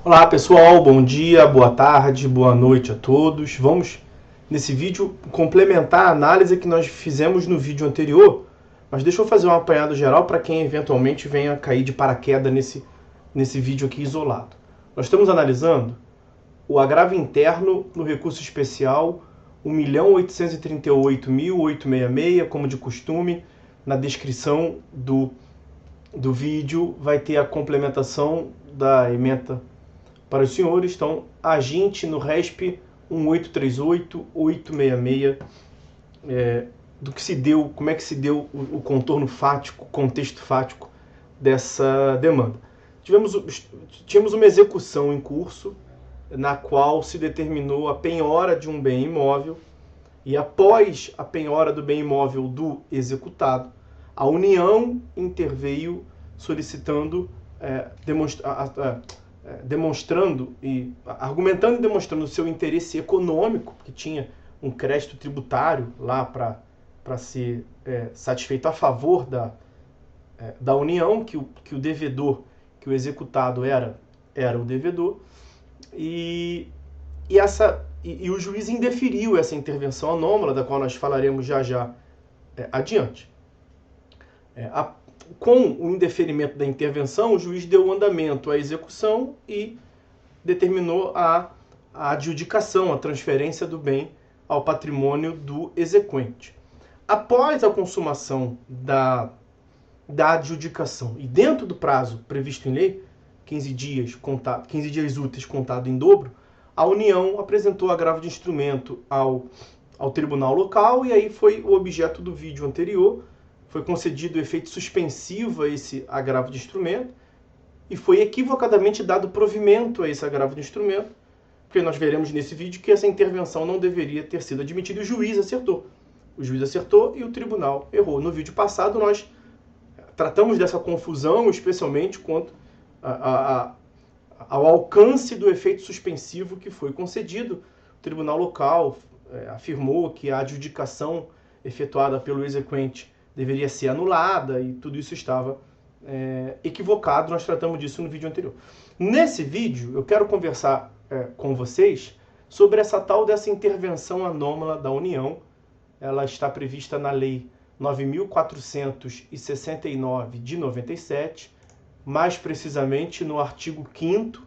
Olá pessoal, bom dia, boa tarde, boa noite a todos. Vamos nesse vídeo complementar a análise que nós fizemos no vídeo anterior, mas deixa eu fazer um apanhado geral para quem eventualmente venha cair de paraquedas nesse vídeo aqui isolado. Nós estamos analisando o agravo interno no recurso especial 1.838.866, como de costume. Na descrição do vídeo vai ter a complementação da ementa para os senhores. Então, aginte no RESP 1.838.866, do que se deu, como é que se deu o contorno fático, contexto fático dessa demanda. Tínhamos uma execução em curso, na qual se determinou a penhora de um bem imóvel, e após a penhora do bem imóvel do executado, a União interveio solicitando, demonstrando e argumentando e demonstrando o seu interesse econômico, porque tinha um crédito tributário lá para ser satisfeito a favor da União, que o devedor, que o executado era o devedor, e o juiz indeferiu essa intervenção anômala, da qual nós falaremos já adiante. Com o indeferimento da intervenção, o juiz deu andamento à execução e determinou a adjudicação, a transferência do bem ao patrimônio do exequente. Após a consumação da adjudicação e dentro do prazo previsto em lei, 15 dias úteis contado em dobro, a União apresentou agravo de instrumento ao tribunal local, e aí foi o objeto do vídeo anterior. Foi concedido efeito suspensivo a esse agravo de instrumento e foi equivocadamente dado provimento a esse agravo de instrumento, porque nós veremos nesse vídeo que essa intervenção não deveria ter sido admitida e o juiz acertou. O juiz acertou e o tribunal errou. No vídeo passado nós tratamos dessa confusão, especialmente quanto ao alcance do efeito suspensivo que foi concedido. O tribunal local afirmou que a adjudicação efetuada pelo exequente deveria ser anulada e tudo isso estava equivocado. Nós tratamos disso no vídeo anterior. Nesse vídeo eu quero conversar com vocês sobre dessa intervenção anômala da União. Ela está prevista na Lei 9.469 de 97, mais precisamente no artigo 5º,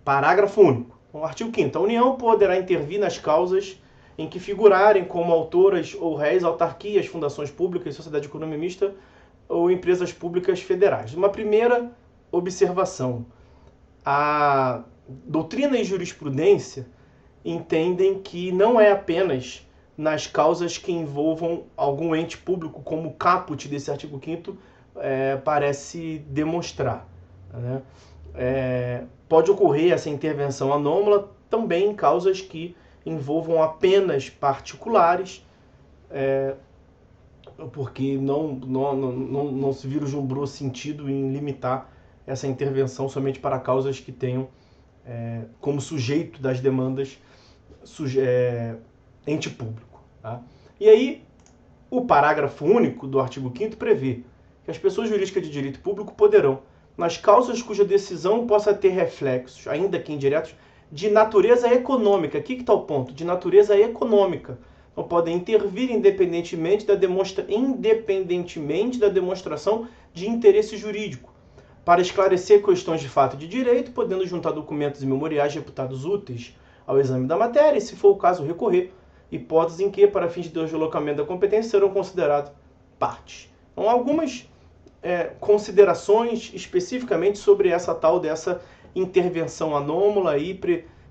parágrafo único. No artigo 5º, a União poderá intervir nas causas em que figurarem como autoras ou réis autarquias, fundações públicas, sociedade econômica mista ou empresas públicas federais. Uma primeira observação: a doutrina e jurisprudência entendem que não é apenas nas causas que envolvam algum ente público, como o caput desse artigo 5º parece demonstrar, né? Pode ocorrer essa intervenção anômala também em causas que envolvam apenas particulares, porque não se vira o jumbrô sentido em limitar essa intervenção somente para causas que tenham como sujeito das demandas ente público, tá? E aí, o parágrafo único do artigo 5º prevê que as pessoas jurídicas de direito público poderão, nas causas cuja decisão possa ter reflexos, ainda que indiretos, de natureza econômica. Aqui que está o ponto, de natureza econômica. Então podem intervir independentemente da demonstração de interesse jurídico, para esclarecer questões de fato e de direito, podendo juntar documentos e memoriais reputados úteis ao exame da matéria, e, se for o caso, recorrer, hipótese em que, para fins de deslocamento da competência, serão considerados partes. Então, algumas considerações especificamente sobre dessa intervenção anômala aí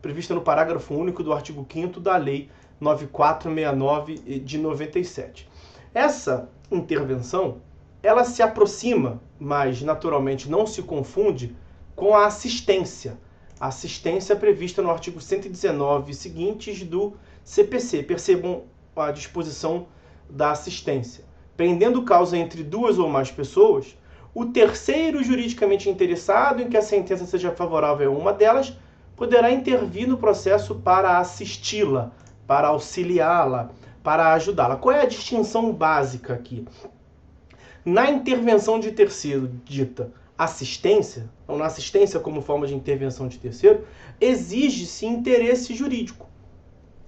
prevista no parágrafo único do artigo 5º da Lei 9469 de 97. Essa intervenção, ela se aproxima, mas naturalmente não se confunde com a assistência. A assistência prevista no artigo 119 seguintes do CPC. Percebam a disposição da assistência. Prendendo causa entre duas ou mais pessoas, o terceiro juridicamente interessado em que a sentença seja favorável a uma delas poderá intervir no processo para assisti-la, para auxiliá-la, para ajudá-la. Qual é a distinção básica aqui? Na intervenção de terceiro dita assistência, ou na assistência como forma de intervenção de terceiro, exige-se interesse jurídico.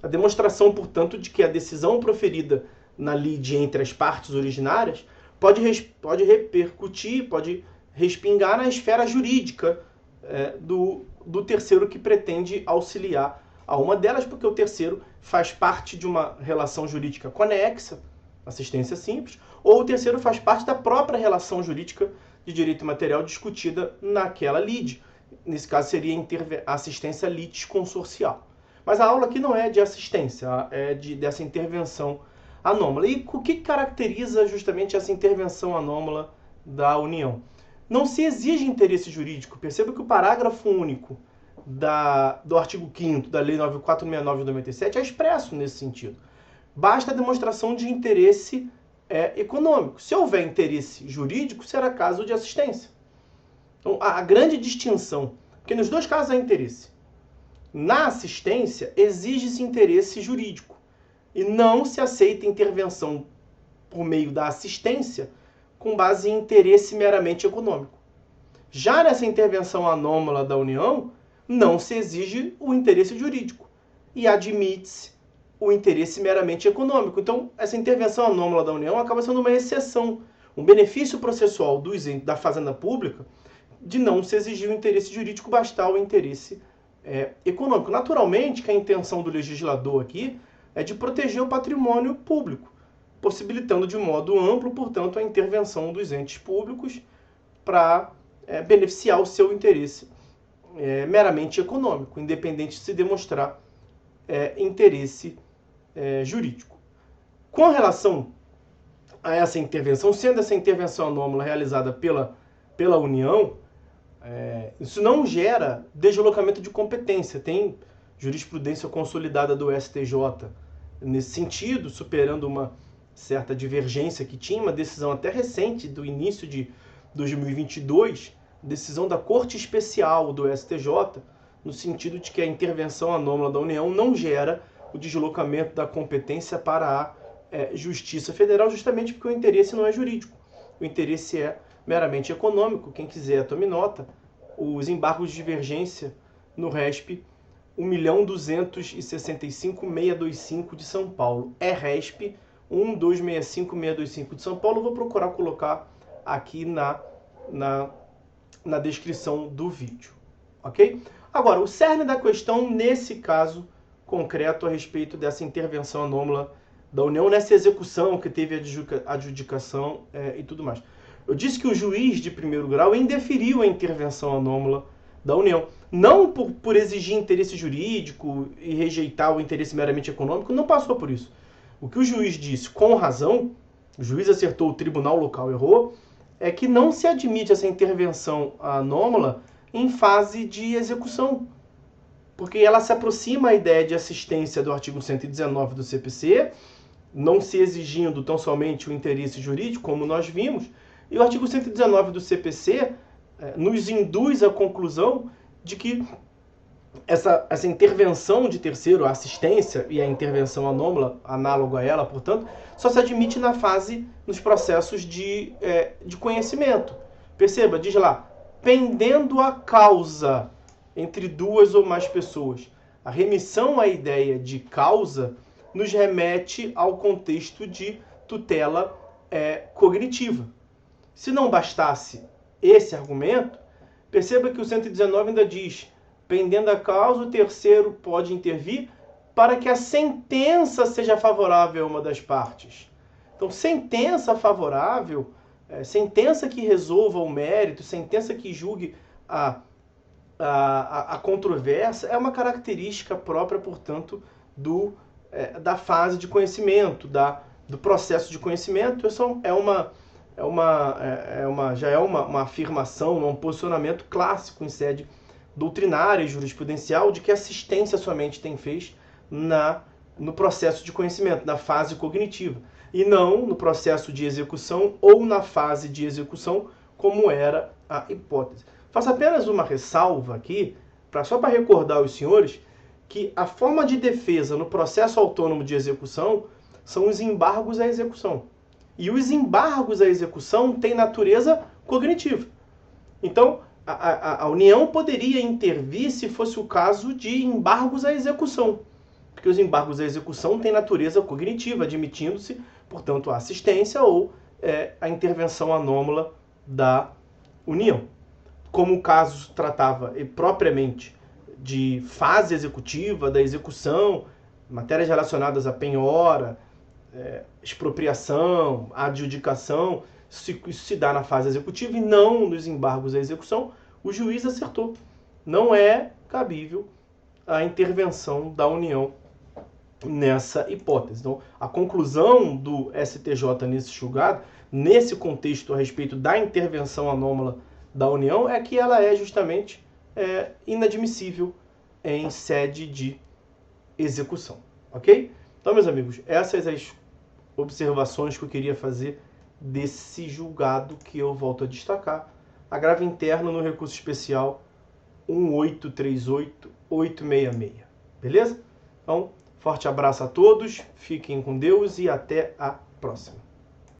A demonstração, portanto, de que a decisão proferida na lide entre as partes originárias pode repercutir, pode respingar na esfera jurídica do terceiro que pretende auxiliar a uma delas, porque o terceiro faz parte de uma relação jurídica conexa, assistência simples, ou o terceiro faz parte da própria relação jurídica de direito material discutida naquela lide. Nesse caso seria assistência litisconsorcial. Mas a aula aqui não é de assistência, é dessa intervenção anômala. E o que caracteriza justamente essa intervenção anômala da União? Não se exige interesse jurídico. Perceba que o parágrafo único do artigo 5º da Lei 9469 de 97 é expresso nesse sentido. Basta a demonstração de interesse econômico. Se houver interesse jurídico, será caso de assistência. Então, a grande distinção, porque nos dois casos há interesse. Na assistência, exige-se interesse jurídico e não se aceita intervenção por meio da assistência com base em interesse meramente econômico. Já nessa intervenção anômala da União, não se exige o interesse jurídico e admite-se o interesse meramente econômico. Então, essa intervenção anômala da União acaba sendo uma exceção, um benefício processual da Fazenda Pública de não se exigir o interesse jurídico, bastar o interesse econômico. Naturalmente que a intenção do legislador aqui é de proteger o patrimônio público, possibilitando de modo amplo, portanto, a intervenção dos entes públicos para beneficiar o seu interesse meramente econômico, independente de se demonstrar interesse jurídico. Com relação a essa intervenção, sendo essa intervenção anômala realizada pela União, isso não gera deslocamento de competência. Tem jurisprudência consolidada do STJ nesse sentido, superando uma certa divergência que tinha, uma decisão até recente, do início de 2022, decisão da Corte Especial do STJ, no sentido de que a intervenção anômala da União não gera o deslocamento da competência para a Justiça Federal, justamente porque o interesse não é jurídico. O interesse é meramente econômico. Quem quiser, tome nota. Os embargos de divergência no RESP 1.265.625 de São Paulo. É RESP 1.265.625 de São Paulo. Vou procurar colocar aqui na descrição do vídeo. Ok? Agora, o cerne da questão, nesse caso concreto, a respeito dessa intervenção anômala da União, nessa execução que teve adjudicação e tudo mais. Eu disse que o juiz de primeiro grau indeferiu a intervenção anômala da União. Não por exigir interesse jurídico e rejeitar o interesse meramente econômico, não passou por isso. O que o juiz disse, com razão, o juiz acertou, o tribunal local errou, é que não se admite essa intervenção anômala em fase de execução, porque ela se aproxima à ideia de assistência do artigo 119 do CPC, não se exigindo tão somente o interesse jurídico, como nós vimos, e o artigo 119 do CPC nos induz à conclusão de que essa intervenção de terceiro, a assistência e a intervenção anômala, análogo a ela, portanto, só se admite nos processos de conhecimento. Perceba, diz lá, pendendo a causa entre duas ou mais pessoas. A remissão à ideia de causa nos remete ao contexto de tutela cognitiva. Se não bastasse esse argumento, perceba que o 119 ainda diz, pendendo a causa, o terceiro pode intervir para que a sentença seja favorável a uma das partes. Então, sentença favorável, sentença que resolva o mérito, sentença que julgue a controvérsia, é uma característica própria, portanto, da fase de conhecimento, do processo de conhecimento. Isso já é uma afirmação, um posicionamento clássico em sede doutrinária e jurisprudencial de que assistência somente tem fez no processo de conhecimento, na fase cognitiva, e não no processo de execução ou na fase de execução, como era a hipótese. Faço apenas uma ressalva aqui, só para recordar aos senhores, que a forma de defesa no processo autônomo de execução são os embargos à execução. E os embargos à execução têm natureza cognitiva. Então, a União poderia intervir se fosse o caso de embargos à execução, porque os embargos à execução têm natureza cognitiva, admitindo-se, portanto, a assistência ou a intervenção anômala da União. Como o caso tratava propriamente de fase executiva, da execução, matérias relacionadas à penhora, expropriação, adjudicação, isso se dá na fase executiva e não nos embargos à execução, o juiz acertou. Não é cabível a intervenção da União nessa hipótese. Então, a conclusão do STJ nesse julgado, nesse contexto a respeito da intervenção anômala da União, é que ela é justamente inadmissível em sede de execução. Ok? Então, meus amigos, essas as observações que eu queria fazer desse julgado que eu volto a destacar. Agravo interno no recurso especial 1838866. Beleza? Então, forte abraço a todos, fiquem com Deus e até a próxima.